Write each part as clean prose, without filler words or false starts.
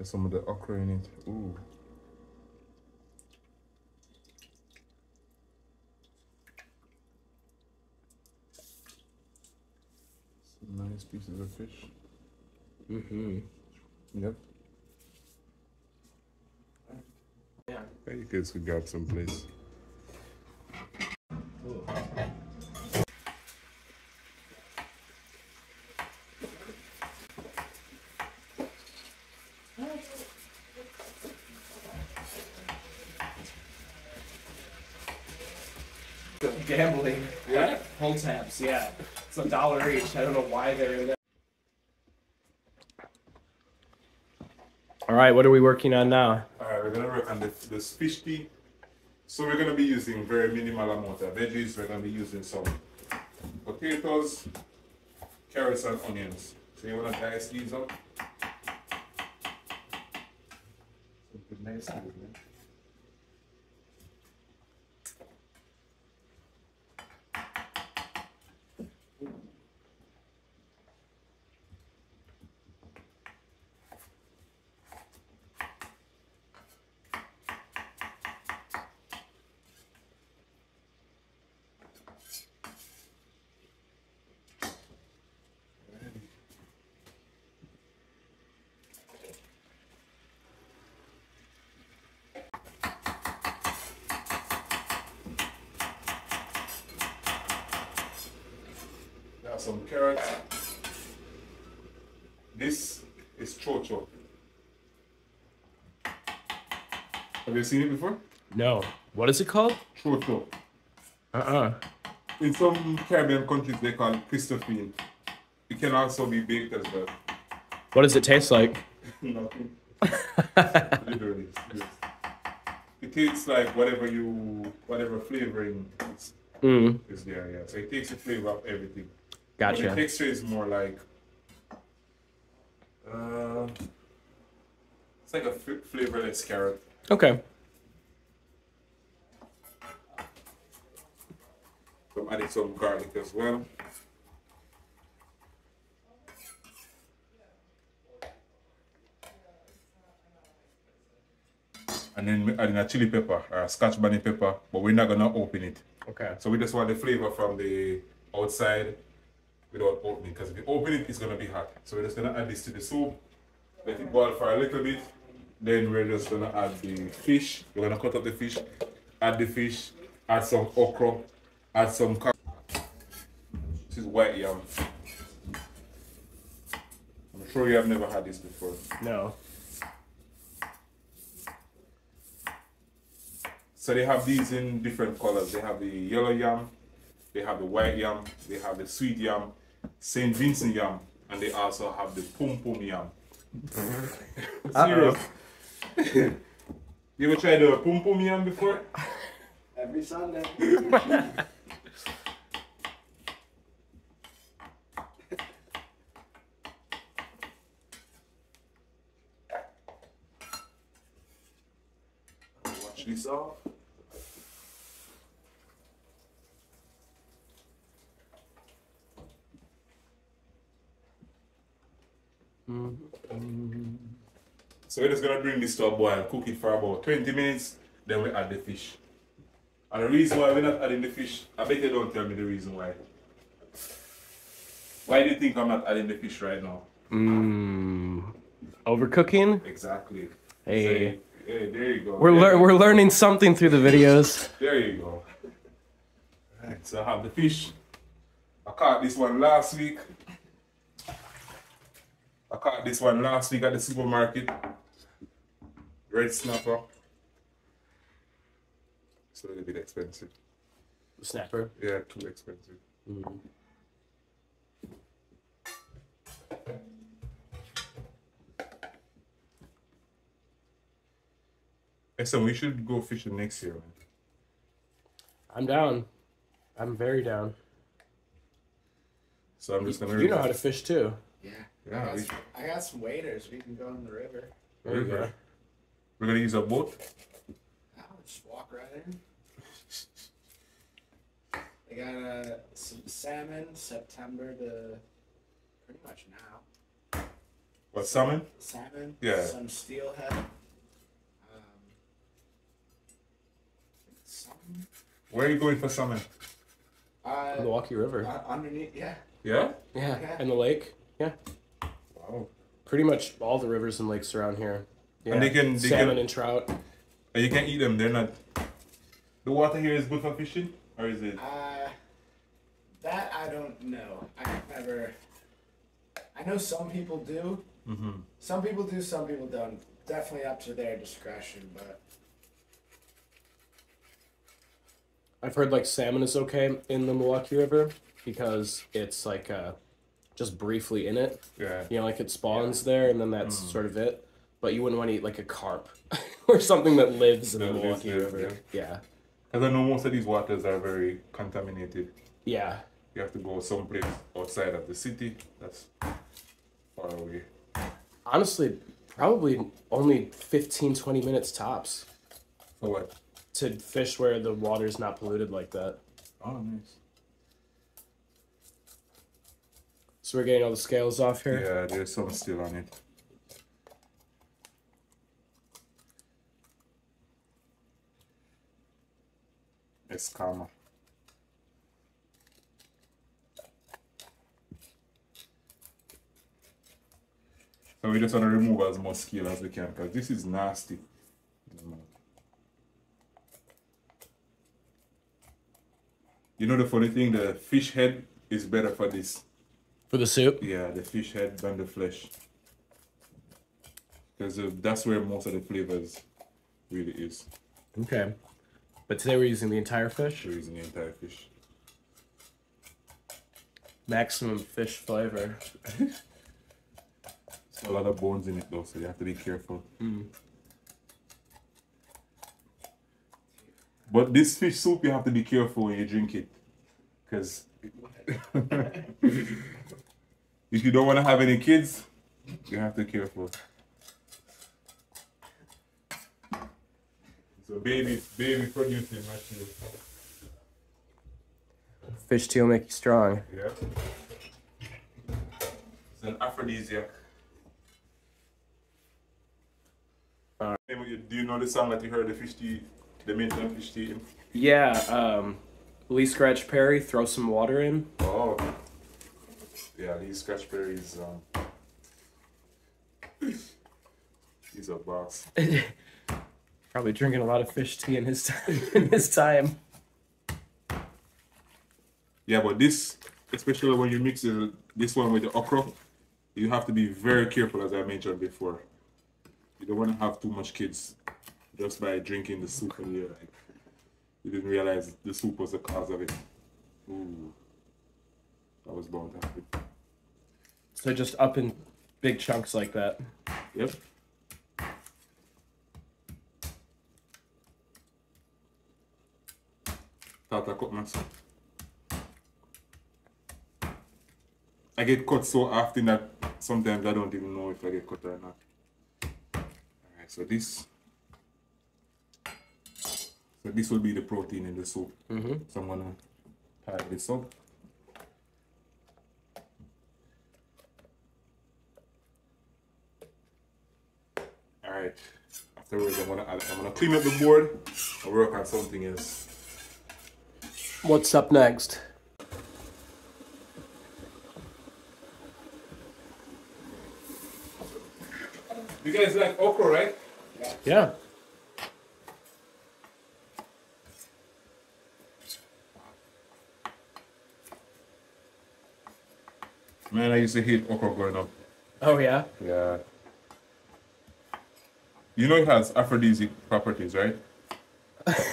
There's some of the okra in it. Ooh. Some nice pieces of fish. Mm-hmm. Yep. Yeah. You kids could grab some place. Ooh. Gambling. Yeah. Pull tabs, yeah. It's $1 each. I don't know why they're in there. All right, what are we working on now? Alright, we're gonna work on this fish tea. So we're gonna be using very minimal amount of veggies. We're gonna be using some potatoes, carrots, and onions. So you wanna dice these up. Something nice to do, man. Got some carrots. This is chocho. Have you seen it before? No. What is it called? Chocho. In some Caribbean countries, they call it Christophine. It can also be baked as well. What does it taste like? Nothing. Literally. Yes. It tastes like whatever flavoring is there, yeah. So it takes the flavor of everything. Gotcha. But the texture is more like, it's like a flavorless carrot. Okay. So I'm adding some garlic as well. And then we're adding a chili pepper or a scotch bonnet pepper, but we're not gonna open it. Okay. So we just want the flavor from the outside without opening, because if you open it, it's gonna be hot. So we're just gonna add this to the soup, let it boil for a little bit. Then we're just gonna add the fish. We're gonna cut up the fish, add the fish, add some okra, add some carrot. This is white yam. I'm sure you have never had this before. No. So they have these in different colors. They have the yellow yam, they have the white yam, they have the sweet yam, St. Vincent yam, and they also have the pum pum yam. Serious. You ever tried the pum pum yam before? Every Sunday. Wash this off. So we're just gonna bring this to a boil, cook it for about 20 minutes, then we add the fish. And the reason why we're not adding the fish, I bet you don't tell me the reason why. Why do you think I'm not adding the fish right now? Overcooking? Exactly. Hey. Hey, there you go. We're learning something through the videos. There you go. Alright, so I have the fish. I caught this one last week. at the supermarket. Red snapper. It's a little bit expensive. Snapper. Yeah, too expensive. So we should go fishing next year, man. I'm down. I'm very down. So I'm just gonna. You know how to fish too. Yeah. Yeah, I got some waders. We can go in the river. There you go. We're gonna use a boat. I'll just walk right in. I got some salmon September to pretty much now. What, salmon? Salmon. Yeah. Some steelhead. Salmon. Where are you going for salmon? Milwaukee River. Underneath, yeah. Yeah? Yeah, Yeah. and the lake. Yeah, Wow. pretty much all the rivers and lakes around here. Yeah. And they salmon can, and trout. and you can eat them. They're not. The water here is good for fishing, or is it? That I don't know. I've never. I know some people do. Mm-hmm. Some people do. Some people don't. Definitely up to their discretion, but. I've heard like salmon is okay in the Milwaukee River because it's like just briefly in it. Yeah. You know, like it spawns there and then that's sort of it. But you wouldn't want to eat like a carp or something that lives in the That lives Milwaukee there, River. Yeah. Because I know most of these waters are very contaminated. Yeah. You have to go someplace outside of the city. That's far away. Honestly, probably only 15, 20 minutes tops For what? to fish where the water's not polluted like that. Oh, nice. So we're getting all the scales off here. Yeah, there's some still on it. Escama. So we just want to remove as much scale as we can because this is nasty. You know the funny thing, the fish head is better for this. For the soup? Yeah, the fish head than the flesh. Because that's where most of the flavors really is. Okay. But today we're using the entire fish? We're using the entire fish. Maximum fish flavor. There's a lot of bones in it though, so you have to be careful. But this fish soup, you have to be careful when you drink it. Because if you don't want to have any kids, you have to be careful. So baby producing machine. Fish tea will make you strong. Yeah. It's an aphrodisiac. Do you know the song that you heard, the fish tea, the mention fish tea? Yeah, Lee Scratch Perry, throw some water in. Oh. Yeah, Lee Scratch Perry's he's a boss. Probably drinking a lot of fish tea in his time. In his time. Yeah, but this, especially when you mix this one with the okra, you have to be very careful, as I mentioned before. You don't want to have too much kids just by drinking the soup and you're like, you didn't realize the soup was the cause of it. Ooh, that was bound to happen. So just up in big chunks like that. Yep. Tata cut myself. I get cut so often that sometimes I don't even know if I get cut or not. Alright, so this will be the protein in the soup. So I'm gonna pile this up. Alright. Afterwards I'm gonna clean up the board and work on something else. What's up next? You guys like okra, right? Yeah. Man, I used to hate okra growing up. Oh yeah. Yeah. You know it has aphrodisiac properties, right?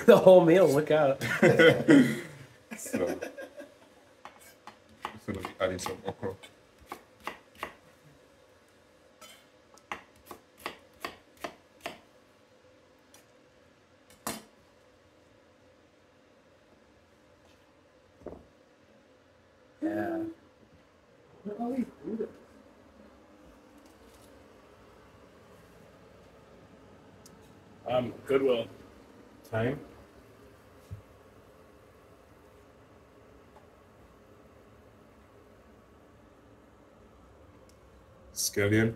The whole meal. Look out. So, just gonna be adding some okra. Yeah. Goodwill. Time. Scallion.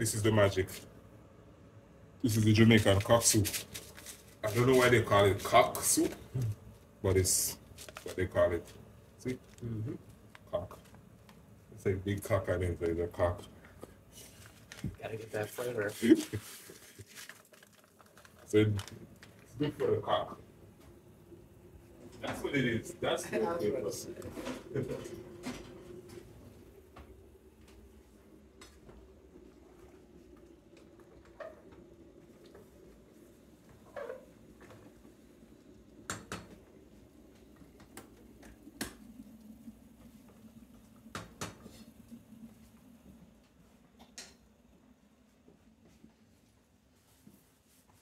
This is the magic. This is the Jamaican cock soup. I don't know why they call it cock soup, but it's what they call it. See? Cock. It's like big cock and then there's a cock. Gotta get that flavor. So it's good for the cock. That's what it is. That's what it is.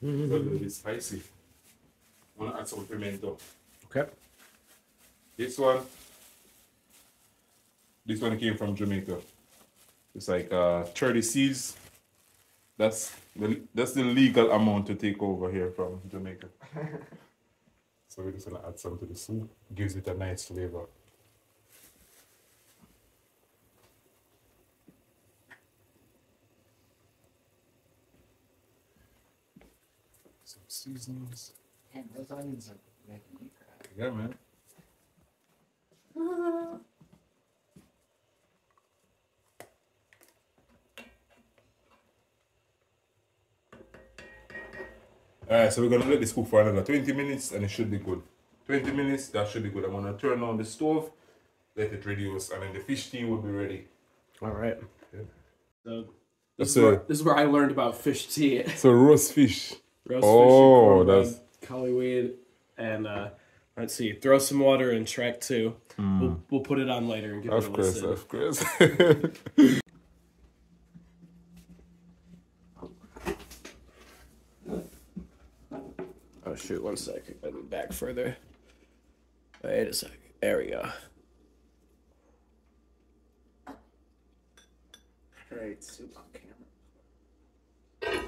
It's a little bit spicy. I'm gonna add some pimento. Okay. This one came from Jamaica. It's like 30 seeds. That's the legal amount to take over here from Jamaica. So we're just gonna add some to the soup. Gives it a nice flavor. Some seasonings. Man, those onions are making me cry. Yeah, man. Alright, so we're gonna let this cook for another 20 minutes and it should be good. 20 minutes, that should be good. I'm gonna turn on the stove, let it reduce, and then the fish tea will be ready. All right. Yeah. So That's this is where I learned about fish tea. So roast fish. Roast Oh, fish, that's- collyweed, and let's see, throw some water in track 2. We'll put it on later and give it a listen. Of course. Oh shoot, one sec. Let me back further. Wait a sec. There we go. Great soup on camera.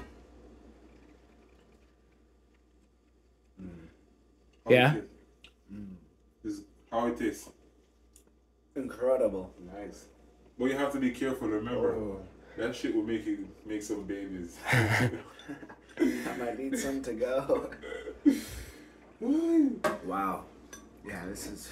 Yeah? This is how it is. Incredible. Nice. But you have to be careful, remember. Oh. That shit will make some babies. I might need some to go. Wow. Yeah, this is